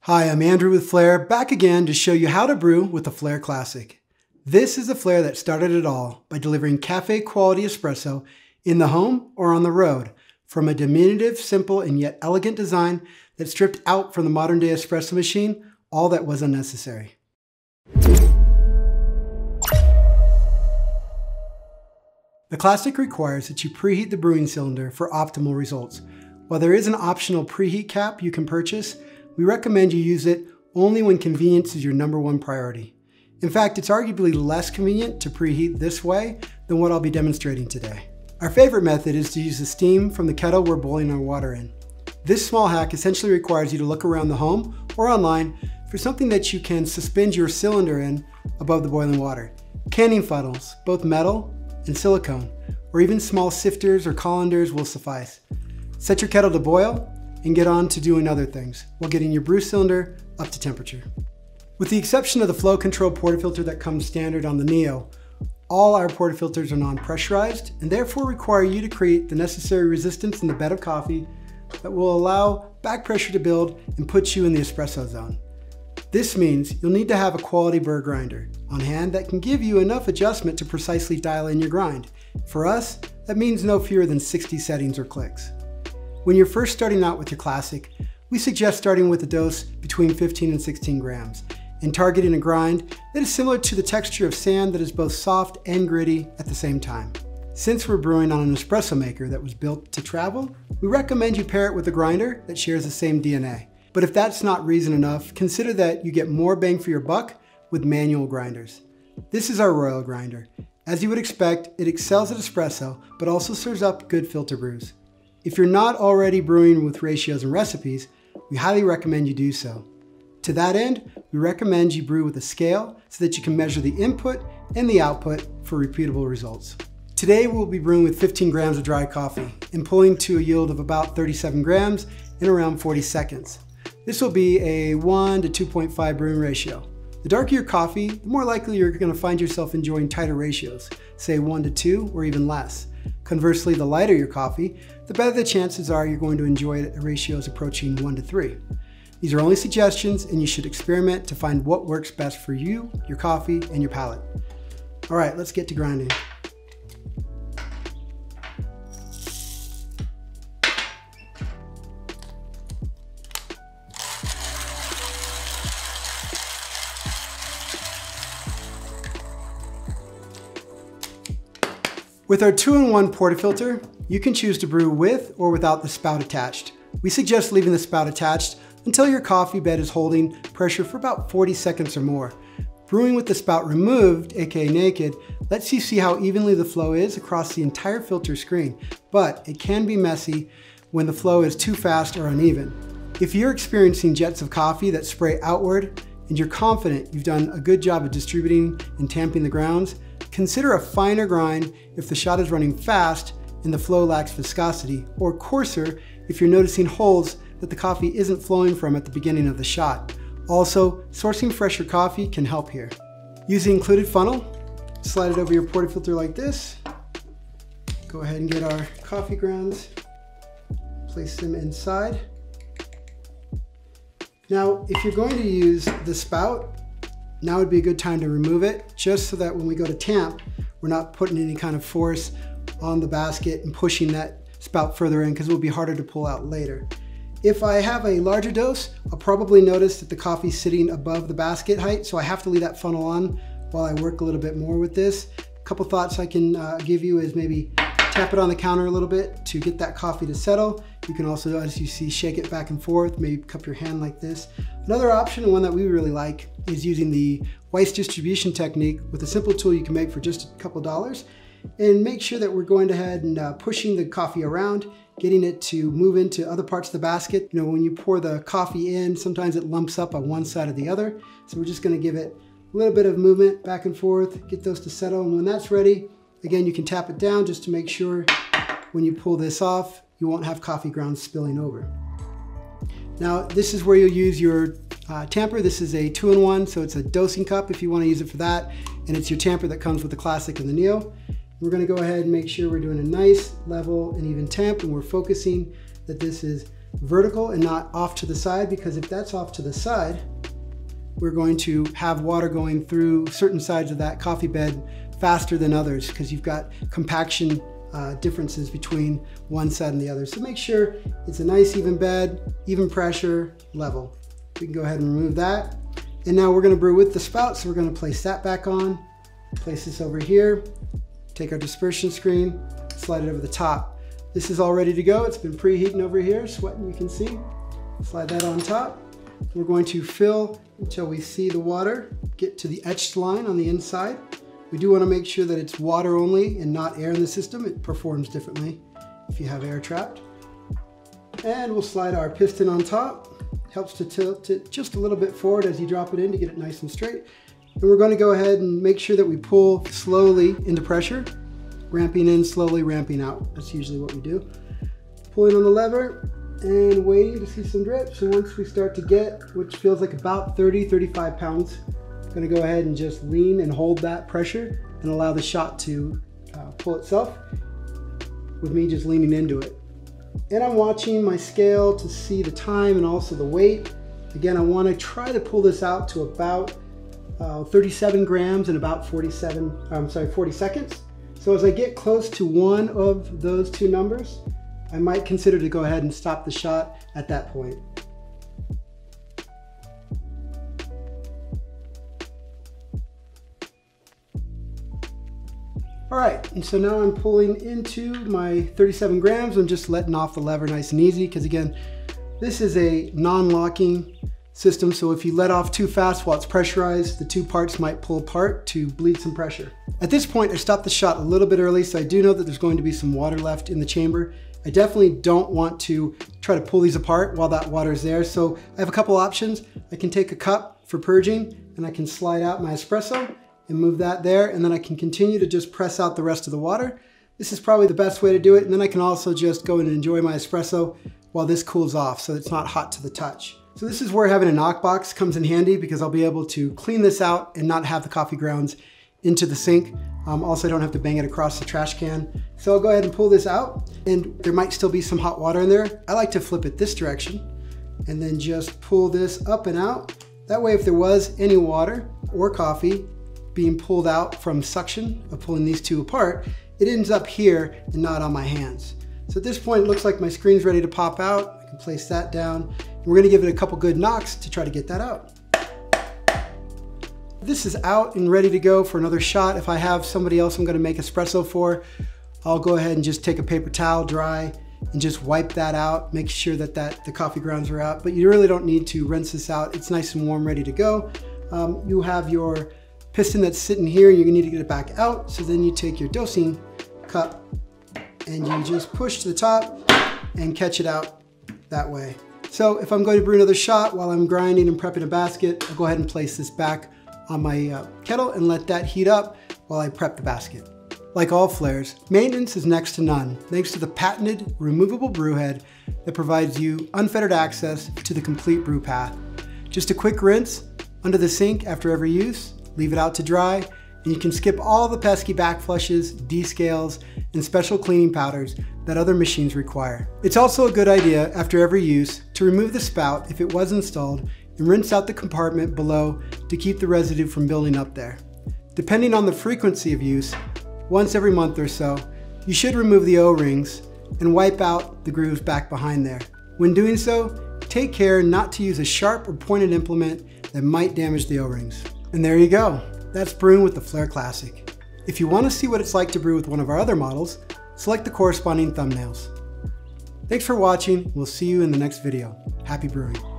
Hi, I'm Andrew with Flair, back again to show you how to brew with the Flair Classic. This is the Flair that started it all by delivering cafe-quality espresso in the home or on the road from a diminutive, simple, and yet elegant design that stripped out from the modern-day espresso machine all that was unnecessary. The Classic requires that you preheat the brewing cylinder for optimal results. While there is an optional preheat cap you can purchase, we recommend you use it only when convenience is your #1 priority. In fact, it's arguably less convenient to preheat this way than what I'll be demonstrating today. Our favorite method is to use the steam from the kettle we're boiling our water in. This small hack essentially requires you to look around the home or online for something that you can suspend your cylinder in above the boiling water. Canning funnels, both metal and silicone, or even small sifters or colanders will suffice. Set your kettle to boil and get on to doing other things while getting your brew cylinder up to temperature. With the exception of the flow control portafilter that comes standard on the Neo, all our portafilters are non-pressurized and therefore require you to create the necessary resistance in the bed of coffee that will allow back pressure to build and put you in the espresso zone. This means you'll need to have a quality burr grinder on hand that can give you enough adjustment to precisely dial in your grind. For us, that means no fewer than 60 settings or clicks. When you're first starting out with your Classic, we suggest starting with a dose between 15 and 16 grams and targeting a grind that is similar to the texture of sand that is both soft and gritty at the same time. Since we're brewing on an espresso maker that was built to travel, we recommend you pair it with a grinder that shares the same DNA. But if that's not reason enough, consider that you get more bang for your buck with manual grinders. This is our Royal grinder. As you would expect, it excels at espresso, but also serves up good filter brews. If you're not already brewing with ratios and recipes, we highly recommend you do so. To that end, we recommend you brew with a scale so that you can measure the input and the output for repeatable results. Today we'll be brewing with 15 grams of dry coffee and pulling to a yield of about 37 grams in around 40 seconds. This will be a 1 to 2.5 brewing ratio. The darker your coffee, the more likely you're going to find yourself enjoying tighter ratios, say 1 to 2 or even less. Conversely, the lighter your coffee, the better the chances are you're going to enjoy it at ratios approaching 1 to 3. These are only suggestions and you should experiment to find what works best for you, your coffee, and your palate. All right, let's get to grinding. With our 2-in-1 portafilter, you can choose to brew with or without the spout attached. We suggest leaving the spout attached until your coffee bed is holding pressure for about 40 seconds or more. Brewing with the spout removed, aka naked, lets you see how evenly the flow is across the entire filter screen, but it can be messy when the flow is too fast or uneven. If you're experiencing jets of coffee that spray outward and you're confident you've done a good job of distributing and tamping the grounds, consider a finer grind if the shot is running fast and the flow lacks viscosity, or coarser if you're noticing holes that the coffee isn't flowing from at the beginning of the shot. Also, sourcing fresher coffee can help here. Use the included funnel, slide it over your portafilter like this. Go ahead and get our coffee grounds, place them inside. Now, if you're going to use the spout, now would be a good time to remove it, just so that when we go to tamp, we're not putting any kind of force on the basket and pushing that spout further in, because it will be harder to pull out later. If I have a larger dose, I'll probably notice that the coffee's sitting above the basket height, so I have to leave that funnel on while I work a little bit more with this. A couple thoughts I can give you is maybe tap it on the counter a little bit to get that coffee to settle. You can also, as you see, shake it back and forth, maybe cup your hand like this. Another option, and one that we really like, is using the Weiss distribution technique with a simple tool you can make for just a couple dollars. And make sure that we're going ahead and pushing the coffee around, getting it to move into other parts of the basket. You know, when you pour the coffee in, sometimes it lumps up on one side or the other. So we're just going to give it a little bit of movement back and forth, get those to settle. And when that's ready, again, you can tap it down just to make sure when you pull this off, you won't have coffee grounds spilling over. Now, this is where you'll use your tamper. This is a 2-in-1, so it's a dosing cup if you want to use it for that. And it's your tamper that comes with the Classic and the Neo. We're going to go ahead and make sure we're doing a nice, level, and even tamp, and we're focusing that this is vertical and not off to the side, because if that's off to the side, we're going to have water going through certain sides of that coffee bed faster than others, because you've got compaction differences between one side and the other. So make sure it's a nice even bed, even pressure, level. We can go ahead and remove that. And now we're going to brew with the spout, so we're going to place that back on, place this over here, take our dispersion screen, slide it over the top. This is all ready to go. It's been preheating over here, sweating, you can see. Slide that on top. We're going to fill until we see the water get to the etched line on the inside. We do want to make sure that it's water only and not air in the system. It performs differently if you have air trapped. And we'll slide our piston on top. Helps to tilt it just a little bit forward as you drop it in to get it nice and straight. And we're going to go ahead and make sure that we pull slowly into pressure, ramping in, slowly ramping out. That's usually what we do. Pulling on the lever and waiting to see some drips. And once we start to get, which feels like about 30-35 pounds, I'm going to go ahead and just lean and hold that pressure and allow the shot to pull itself with me just leaning into it. And I'm watching my scale to see the time and also the weight. Again, I want to try to pull this out to about 37 grams in about 40 seconds. So as I get close to one of those two numbers, I might consider to go ahead and stop the shot at that point. All right, and so now I'm pulling into my 37 grams. I'm just letting off the lever nice and easy, because again, this is a non-locking system, so if you let off too fast while it's pressurized, the two parts might pull apart to bleed some pressure. At this point, I stopped the shot a little bit early, so I do know that there's going to be some water left in the chamber. I definitely don't want to try to pull these apart while that water is there, so I have a couple options. I can take a cup for purging, and I can slide out my espresso and move that there, and then I can continue to just press out the rest of the water. This is probably the best way to do it, and then I can also just go and enjoy my espresso while this cools off so it's not hot to the touch. So this is where having a knock box comes in handy, because I'll be able to clean this out and not have the coffee grounds into the sink. Also, I don't have to bang it across the trash can. So I'll go ahead and pull this out, and there might still be some hot water in there. I like to flip it this direction and then just pull this up and out. That way, if there was any water or coffee being pulled out from suction of pulling these two apart, it ends up here and not on my hands. So at this point, it looks like my screen's ready to pop out. I can place that down. We're gonna give it a couple good knocks to try to get that out. This is out and ready to go for another shot. If I have somebody else I'm gonna make espresso for, I'll go ahead and just take a paper towel, dry, and just wipe that out, make sure that the coffee grounds are out. But you really don't need to rinse this out. It's nice and warm, ready to go. You have your piston that's sitting here, you're gonna need to get it back out. So then you take your dosing cup and you just push to the top and catch it out that way. So if I'm going to brew another shot while I'm grinding and prepping a basket, I'll go ahead and place this back on my kettle and let that heat up while I prep the basket. Like all flares, maintenance is next to none, thanks to the patented removable brew head that provides you unfettered access to the complete brew path. Just a quick rinse under the sink after every use, leave it out to dry, and you can skip all the pesky back flushes, descales, and special cleaning powders that other machines require. It's also a good idea after every use to remove the spout if it was installed and rinse out the compartment below to keep the residue from building up there. Depending on the frequency of use, once every month or so, you should remove the O-rings and wipe out the grooves back behind there. When doing so, take care not to use a sharp or pointed implement that might damage the O-rings. And there you go. That's brewing with the Flair Classic. If you want to see what it's like to brew with one of our other models, select the corresponding thumbnails. Thanks for watching. We'll see you in the next video. Happy brewing.